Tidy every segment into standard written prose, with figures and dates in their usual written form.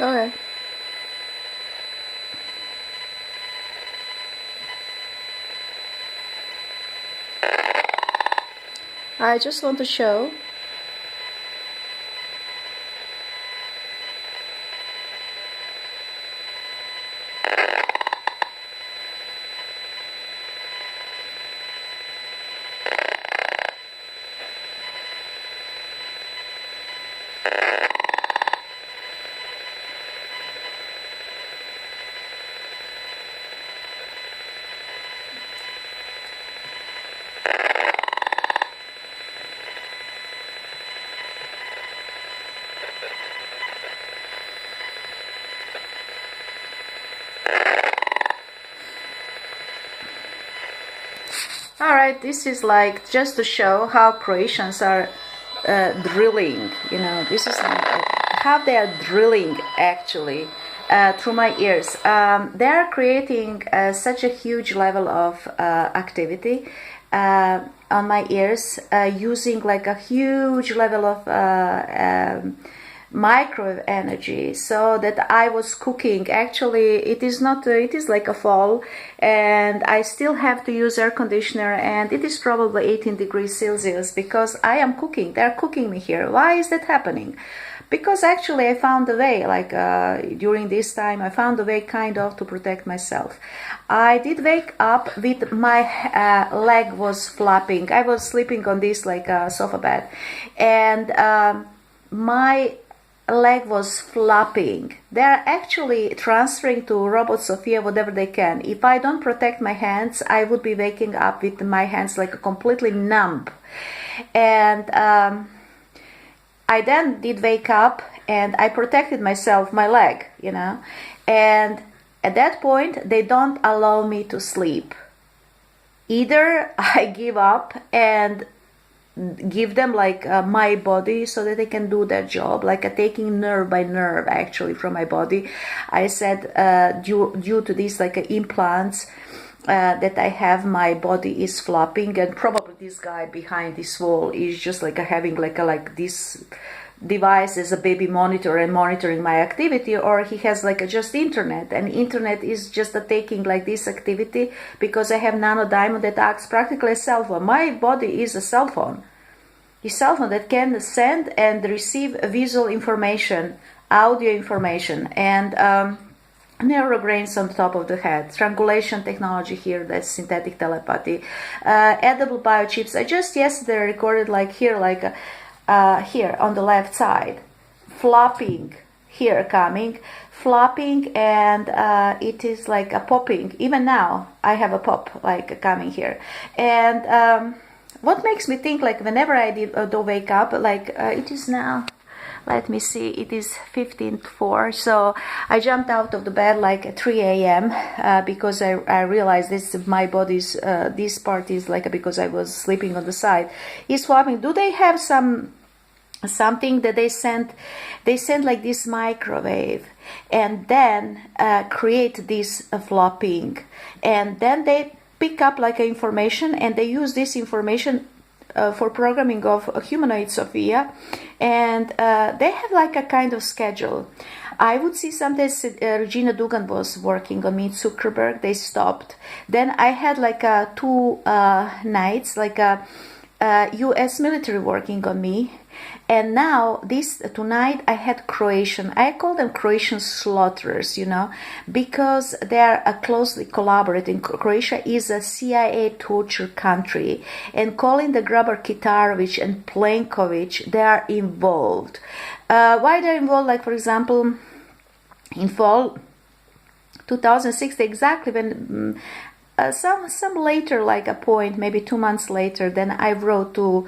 Okay. I just want to show. Alright, this is like just to show how Croatians are drilling, this is how they are drilling actually through my ears. They are creating such a huge level of activity on my ears using like a huge level of microwave energy, so that I was cooking. Actually, it is not, it is like a fall, and I still have to use air conditioner, and it is probably 18 degrees Celsius because I am cooking. They're cooking me here. Why is that happening? Because actually I found a way, like during this time I found a way kind of to protect myself. I did wake up with my leg was flapping. I was sleeping on this like sofa bed, and my leg was flapping. They're actually transferring to robot Sophia whatever they can. If I don't protect my hands, I would be waking up with my hands like completely numb. And I then did wake up and I protected myself, my leg, and at that point they don't allow me to sleep. Either I give up and give them like my body so that they can do their job, like taking nerve by nerve actually from my body. I said due to these like implants that I have, my body is flopping, and probably this guy behind this wall is just like having like this device as a baby monitor and monitoring my activity, or he has like just internet, and internet is just taking like this activity because I have nano diamond that acts practically as a cell phone. My body is a cell phone. A cell phone that can send and receive visual information, audio information, and neurograins on the top of the head, strangulation technology here, that's synthetic telepathy, edible biochips. I just yesterday recorded like here, here on the left side, flopping, here coming, flopping, and it is like a popping. Even now I have a pop like coming here, and what makes me think like whenever I do wake up, like it is now, let me see, it is 15:04, so I jumped out of the bed like at 3 a.m. Because I realized this, my body's this part is like, because I was sleeping on the side, is flopping. Do they have something that they send like this microwave and then create this flopping, and then they pick up like information, and they use this information for programming of a humanoid Sophia, and they have like a kind of schedule. I would see sometimes Regina Dugan was working on me, Zuckerberg, they stopped. Then I had like 2 nights like a US military working on me. And now tonight I had Croatian. I call them Croatian slaughterers, because they are closely collaborating. Croatia is a CIA torture country, and calling the Grabar Kitarovic and Plenkovic, they are involved. Why they're involved? Like for example, in fall 2006, exactly when some later, like a point, maybe 2 months later, then I wrote to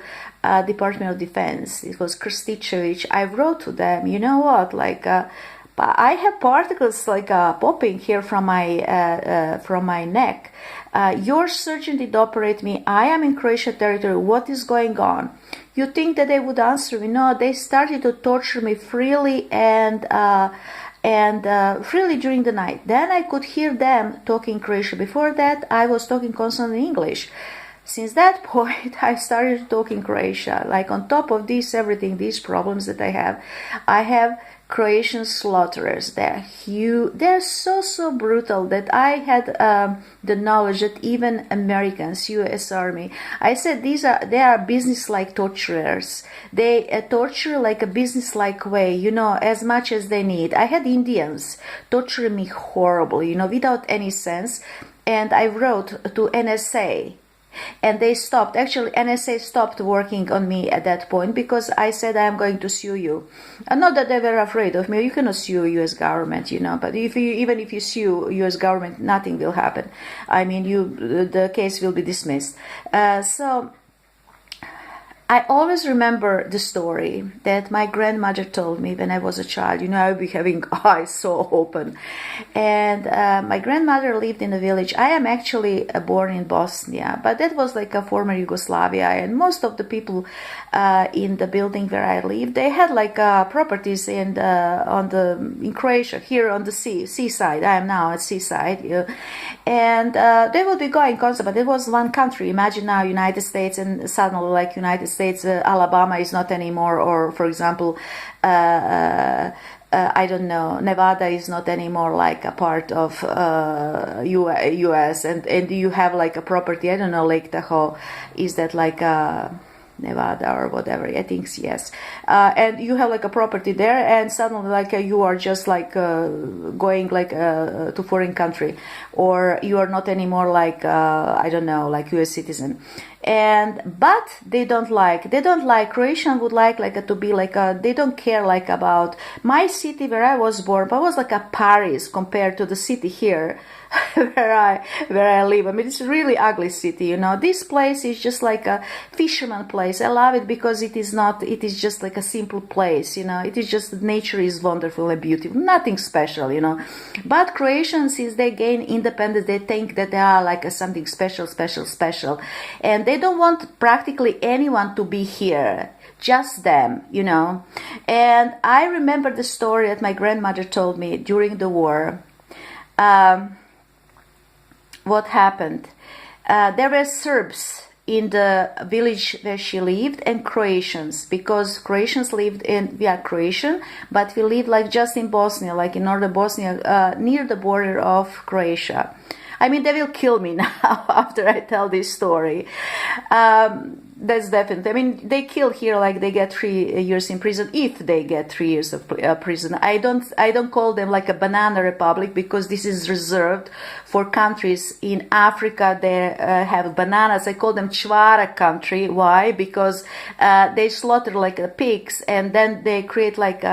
Department of Defense. It was Krstičević. I wrote to them, you know what, like I have particles like popping here from my neck. Your surgeon did operate me. I am in Croatia territory. What is going on? You think that they would answer me? No, they started to torture me freely and freely during the night. Then I could hear them talking Croatian. Before that, I was talking constantly English. since that point, I started talking Croatia. Like on top of this, everything, these problems that I have Croatian slaughterers. They're huge. They're so brutal that I had the knowledge that even Americans, U.S. Army, I said they are business-like torturers. They torture like a business-like way, you know, as much as they need. I had Indians torture me horribly, you know, without any sense. And I wrote to NSA. And they stopped. Actually, NSA stopped working on me at that point because I said I am going to sue you. Not that they were afraid of me. You cannot sue U.S. government, you know. But even if you sue U.S. government, nothing will happen. I mean, the case will be dismissed. So I always remember the story that my grandmother told me when I was a child. You know, I would be having eyes so open. And my grandmother lived in a village. I am actually born in Bosnia, but that was like a former Yugoslavia. And most of the people in the building where I lived, they had like properties in Croatia, here on the seaside. I am now at seaside. And they would be going constantly. But it was one country. Imagine now United States, and suddenly like United States, Alabama is not anymore, or for example, I don't know, Nevada is not anymore like a part of U.S. and you have like a property. I don't know, Lake Tahoe, is that like Nevada or whatever? I think yes. And you have like a property there, and suddenly like you are just like going like to foreign country, or you are not anymore like I don't know, like U.S. citizen. But they don't like Croatian would like to be like they don't care like about my city where I was born. But I was like a Paris compared to the city here where I live. I mean, it's a really ugly city, you know. This place is just like a fisherman place. I love it because it is just like a simple place, you know. It is just, nature is wonderful and beautiful, nothing special, you know. But Croatians, since they gain independence, they think that they are like something special, and they don't want practically anyone to be here, just them, you know. And I remember the story that my grandmother told me during the war. What happened? There were Serbs in the village where she lived, and Croatians, because Croatians lived we are Croatian, but we live like just in Bosnia, like in northern Bosnia, near the border of Croatia. I mean, they will kill me now after I tell this story. That's definitely. I mean, they kill here, like they get 3 years in prison if they get 3 years of prison. I don't call them like a banana republic, because this is reserved for countries in Africa. They have bananas. I call them Čvara country. Why? Because they slaughter like pigs, and then they create like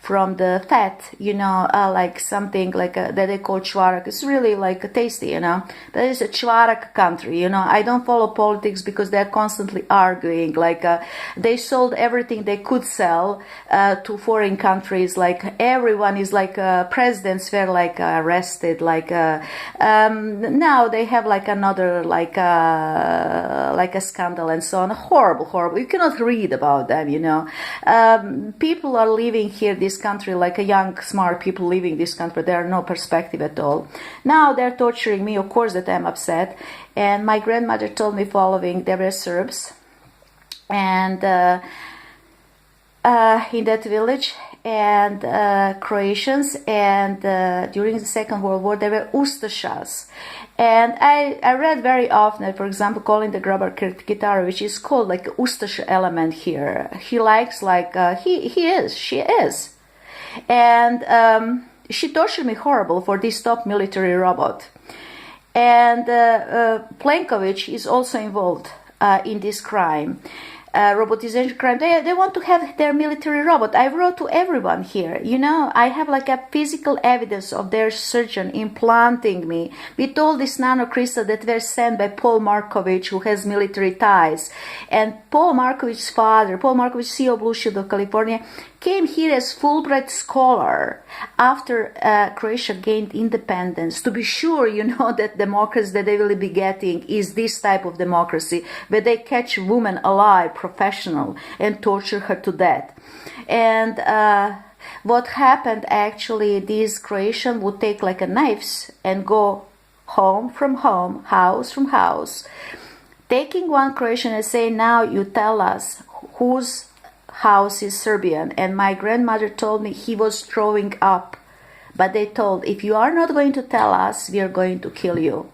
from the fat, you know, like something like that they call Čvarak. It's really like tasty, you know. That is a Čvarak country, you know. I don't follow politics because they're constantly arguing, like they sold everything they could sell to foreign countries. Like everyone is like presidents were like arrested, like now they have like another like a scandal and so on. Horrible. You cannot read about them, you know. People are living here, this country, like a young smart people living this country. There are no perspective at all. Now they're torturing me, of course that I'm upset. And my grandmother told me following: there were Serbs and in that village, and Croatians, and during the Second World War there were Ustasas. And I read very often, for example, Colin the Grubber guitar, which is called like Ustasha element here. He likes like she is, and she tortured me horrible for this top military robot. And Plenković is also involved in this crime. Robotization crime. They want to have their military robot. I wrote to everyone here, you know. I have like a physical evidence of their surgeon implanting me with all these nanocrystals that were sent by Paul Markovich, who has military ties. And Paul Markovich's father, Paul Markovich, CEO Blue Shield of California, came here as Fulbright scholar after Croatia gained independence, to be sure, you know, that democracy that they will be getting is this type of democracy, where they catch women alive, professional, and torture her to death. And what happened actually, these Croatians would take like a knives and go home from home, house from house, taking one Croatian and saying, now you tell us whose house is Serbian. And my grandmother told me he was throwing up. But they told, if you are not going to tell us, we are going to kill you.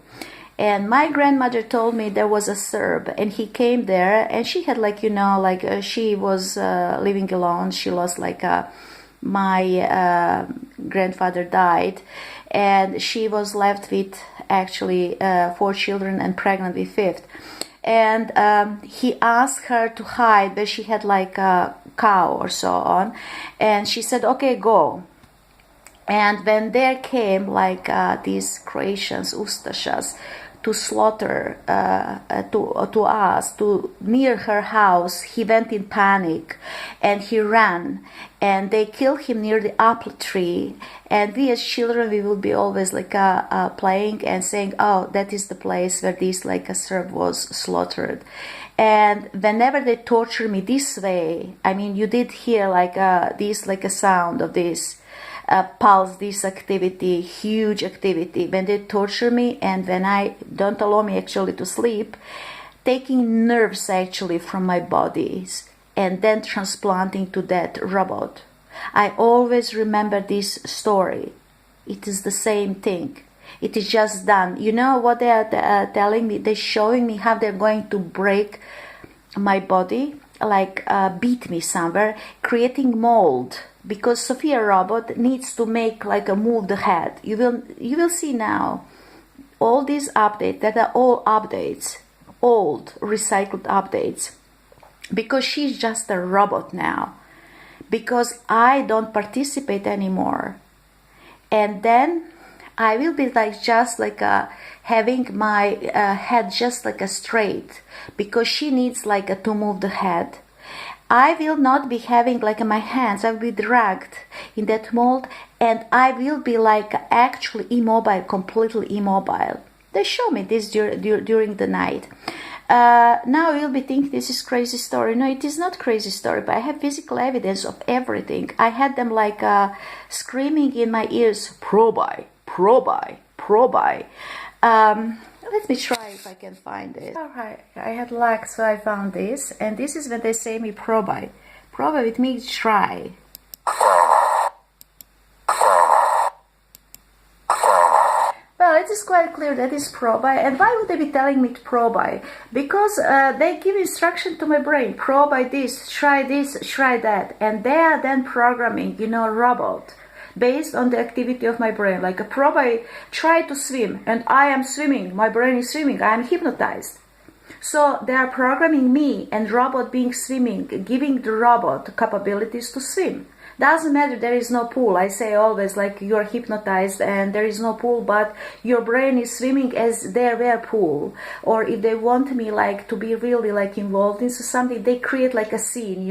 And my grandmother told me there was a Serb, and he came there, and she had she was living alone. She lost my grandfather died, and she was left with actually 4 children and pregnant with 5th. And he asked her to hide, but she had like a cow or so on, and she said, okay, go. And when there came these Croatians, Ustasas, to slaughter to us, to near her house, he went in panic and he ran, and they killed him near the apple tree. And we as children, we will be always playing and saying, oh, that is the place where this a Serb was slaughtered. And whenever they torture me this way, I mean, you did hear a sound of this pulse, this activity, huge activity, when they torture me and when I don't allow me actually to sleep, taking nerves actually from my bodies and then transplanting to that robot. I always remember this story. It is the same thing. It is just done. You know what they are telling me? They're showing me how they're going to break my body, beat me somewhere, creating mold. Because Sophia robot needs to make move the head. You will see now all these updates that are all updates, old recycled updates, because she's just a robot now, because I don't participate anymore. And then I will be having my head just straight, because she needs to move the head. I will not be having my hands. I will be dragged in that mold, and I will be actually immobile, completely immobile. They show me this during the night. Now you'll be thinking this is crazy story. No, it is not crazy story, but I have physical evidence of everything. I had them screaming in my ears, probi, probi, probi. Let me try if I can find it. Alright, I had luck, so I found this. And this is when they say me probi. Probi with me, try. Well, it is quite clear that is probi. And why would they be telling me to probi? Because they give instruction to my brain. Probi this, try that. And they are then programming, robot, based on the activity of my brain. Like a probi, try to swim, and I am swimming, my brain is swimming, I am hypnotized. So they are programming me and robot being swimming, giving the robot capabilities to swim. Doesn't matter, there is no pool. I say always you are hypnotized and there is no pool, but your brain is swimming as there were pool. Or if they want me to be really involved into something, they create a scene,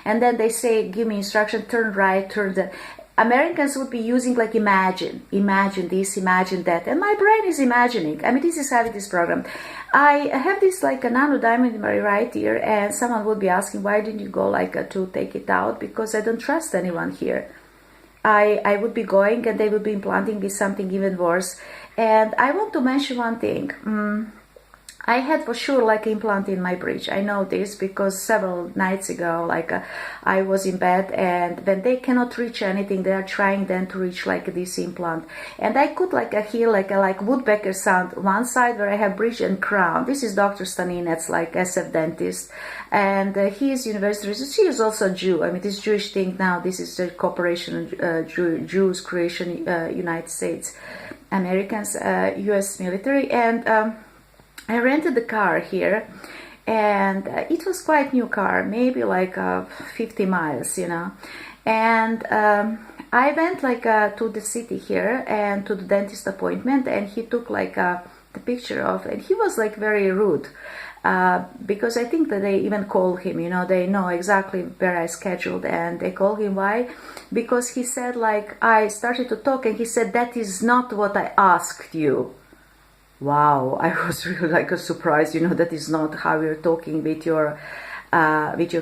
and then they say, give me instruction, turn right, turn the. Americans would be using imagine this, imagine that, and my brain is imagining. I mean, this is how it is programmed. I have this a nano diamond in my right ear, and someone would be asking, why didn't you go to take it out? Because I don't trust anyone here. I would be going and they would be implanting me something even worse. And I want to mention one thing. I had for sure implant in my bridge. I know this because several nights ago, I was in bed, and when they cannot reach anything, they are trying then to reach this implant. And I could hear a woodpecker sound one side where I have bridge and crown. This is Dr. Staninets, SF dentist, and he is university researcher. She is also Jew. I mean, this Jewish thing now. This is the cooperation Jews, Croatian, United States, Americans, U.S. military, and. I rented the car here, and it was quite new car, maybe 50 miles, and I went to the city here and to the dentist appointment, and he took the picture of, and he was very rude, because I think that they even called him, they know exactly where I scheduled, and they call him. Why? Because he said I started to talk, and he said, that is not what I asked you. Wow, I was really surprised, that is not how you're talking with your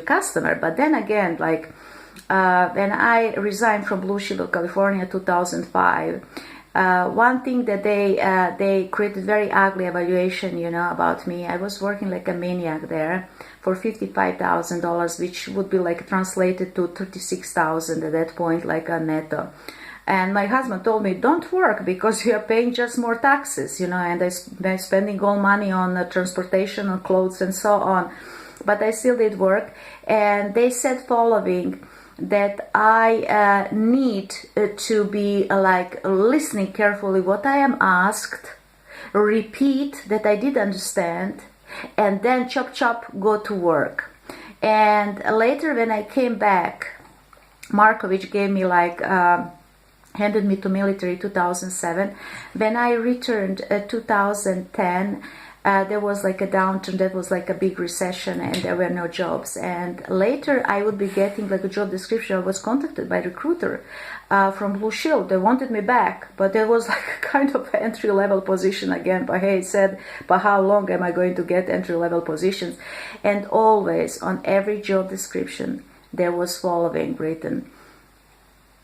customer. But then again, when I resigned from Blue Shield of California 2005, One thing that they created very ugly evaluation, about me. I was working like a maniac there for $55,000, which would be like translated to 36,000 at that point, like a netto. And my husband told me, don't work because you are paying just more taxes, and I'm spending all money on transportation, on clothes, and so on. But I still did work. And they said following, that I need to be like listening carefully what I am asked, repeat that I did understand, and then chop chop go to work. And later when I came back, Markovic gave me like handed me to military 2007. When I returned 2010, there was like a downturn, that was like a big recession, and there were no jobs. And later I would be getting like a job description. I was contacted by a recruiter from Blue Shield. They wanted me back, but there was like a kind of entry-level position again. But hey, it said, but how long am I going to get entry-level positions? And always on every job description there was following written: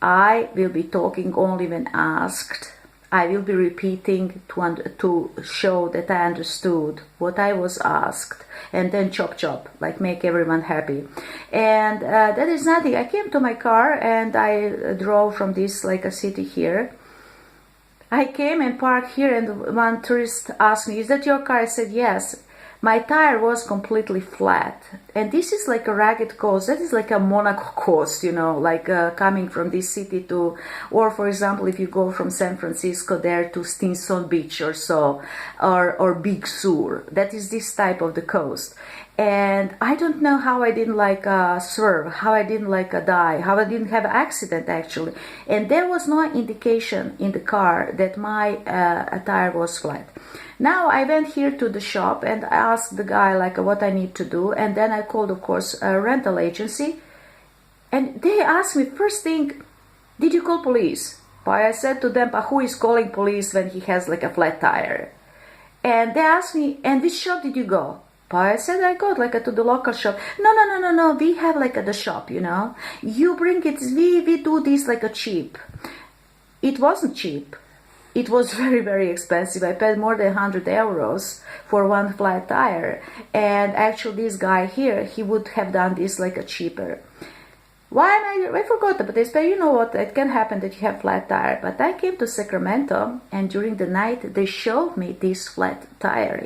I will be talking only when asked. I will be repeating to show that I understood what I was asked, and then chop chop, like make everyone happy. And that is nothing. I came to my car and I drove from this like a city here. I came and parked here, and one tourist asked me, is that your car? I said yes. My tire was completely flat, and this is like a rugged coast. That is like a Monaco coast, like coming from this city to, or for example, if you go from San Francisco there to Stinson Beach or so, or Big Sur, that is this type of the coast. And I don't know how I didn't like swerve, how I didn't like die, how I didn't have an accident actually. And there was no indication in the car that my tire was flat. Now I went here to the shop and I asked the guy like what I need to do, and then I called, of course, a rental agency, and they asked me first thing, did you call police? But I said to them, but who is calling police when he has like a flat tire? And they asked me, and which shop did you go? But I said I got like to the local shop. No, we have like the shop, you bring it, we do this like a cheap. It wasn't cheap. It was very, very expensive. I paid more than 100 euros for one flat tire. And actually this guy here, he would have done this like a cheaper. Why am I forgot about this, but you know what, it can happen that you have flat tire. But I came to Sacramento, and during the night they showed me this flat tire,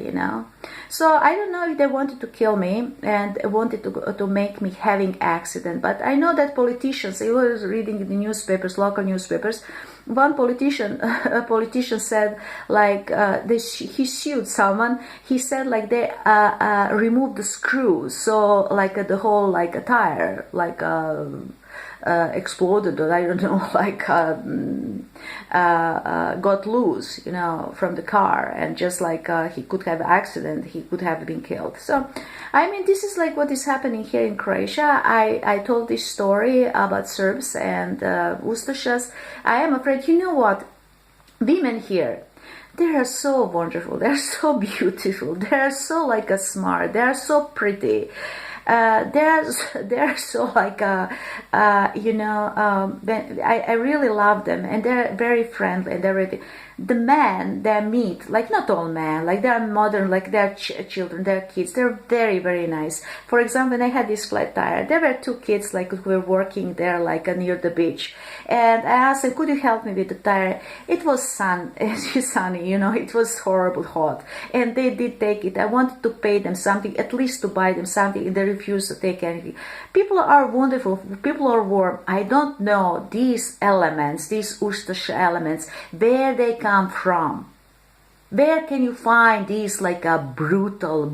So I don't know if they wanted to kill me and wanted to make me having accident. But I know that politicians, I was reading in the newspapers, local newspapers, one a politician said like he sued someone. He said like they removed the screws, so like the whole like a tire like exploded, or I don't know, like got loose, from the car, and just like he could have accident, he could have been killed. So I mean, this is like what is happening here in Croatia. I told this story about Serbs and Ustasas. I am afraid, you know what, women here, they are so wonderful, they are so beautiful, they are so like smart, they are so pretty. They're so like I really love them, and they're very friendly, and they're really, the men they meet, like not all men, like they're modern, like they're children, they're kids, they're very, very nice. For example, when I had this flat tire, there were two kids like who were working there like near the beach, and I asked them, could you help me with the tire? It was sunny, it was horrible hot, and they did take it. I wanted to pay them something, at least to buy them something, and they refused to take anything. People are wonderful, people are warm. I don't know these elements, these Ustaša elements, where they come from. Where can you find these like a brutal,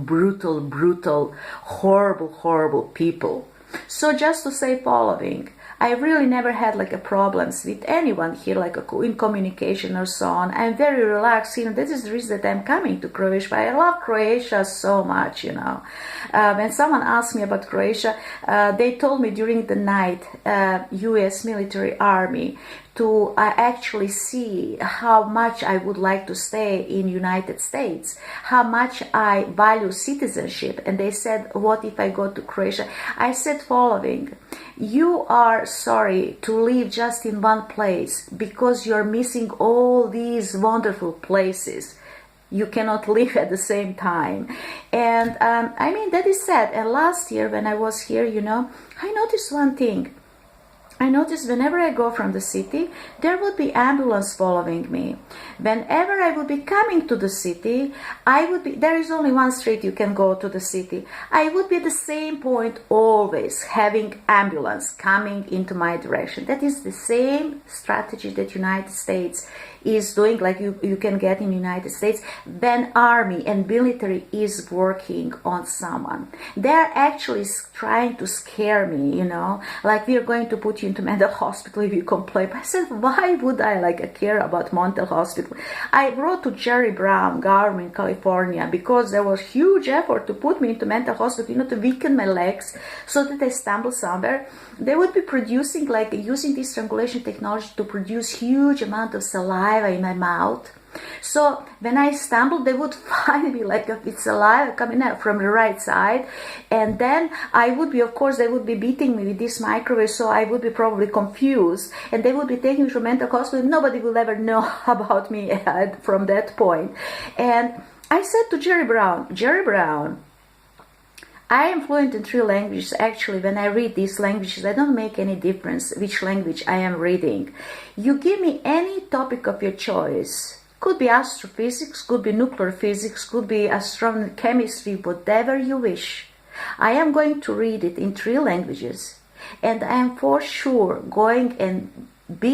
horrible people? So just to say following, I really never had like a problems with anyone here, like in communication or so on. I'm very relaxed, this is the reason that I'm coming to Croatia. But I love Croatia so much, When someone asked me about Croatia, they told me during the night, US military army, to actually see how much I would like to stay in United States, how much I value citizenship. And they said, what if I go to Croatia? I said following, you are sorry to live just in one place because you're missing all these wonderful places. You cannot live at the same time. And I mean, that is sad. And last year when I was here, you know, I noticed one thing. I noticed whenever I go from the city, there would be ambulance following me. Whenever I would be coming to the city, there is only one street you can go to the city. I would be at the same point always having ambulance coming into my direction. That is the same strategy that United States is doing, like you can get in United States when army and military is working on someone. They're actually trying to scare me, you know, like we are going to put you into mental hospital if you complain. I said, why would I care about mental hospital? I wrote to Jerry Brown, government in California, because there was huge effort to put me into mental hospital, you know, to weaken my legs so that I stumble somewhere. They would be producing, using this strangulation technology to produce huge amount of saliva in my mouth. So when I stumbled, they would find me with saliva coming out from the right side, and then I would be, of course, they would be beating me with this microwave, so I would be probably confused, and they would be taking me to mental hospital. Nobody will ever know about me from that point. And I said to Jerry Brown, I am fluent in 3 languages. Actually, when I read these languages, I don't make any difference which language I am reading. You give me any topic of your choice. Could be astrophysics, could be nuclear physics, could be astronomy, chemistry, whatever you wish. I am going to read it in 3 languages, and I am for sure going and be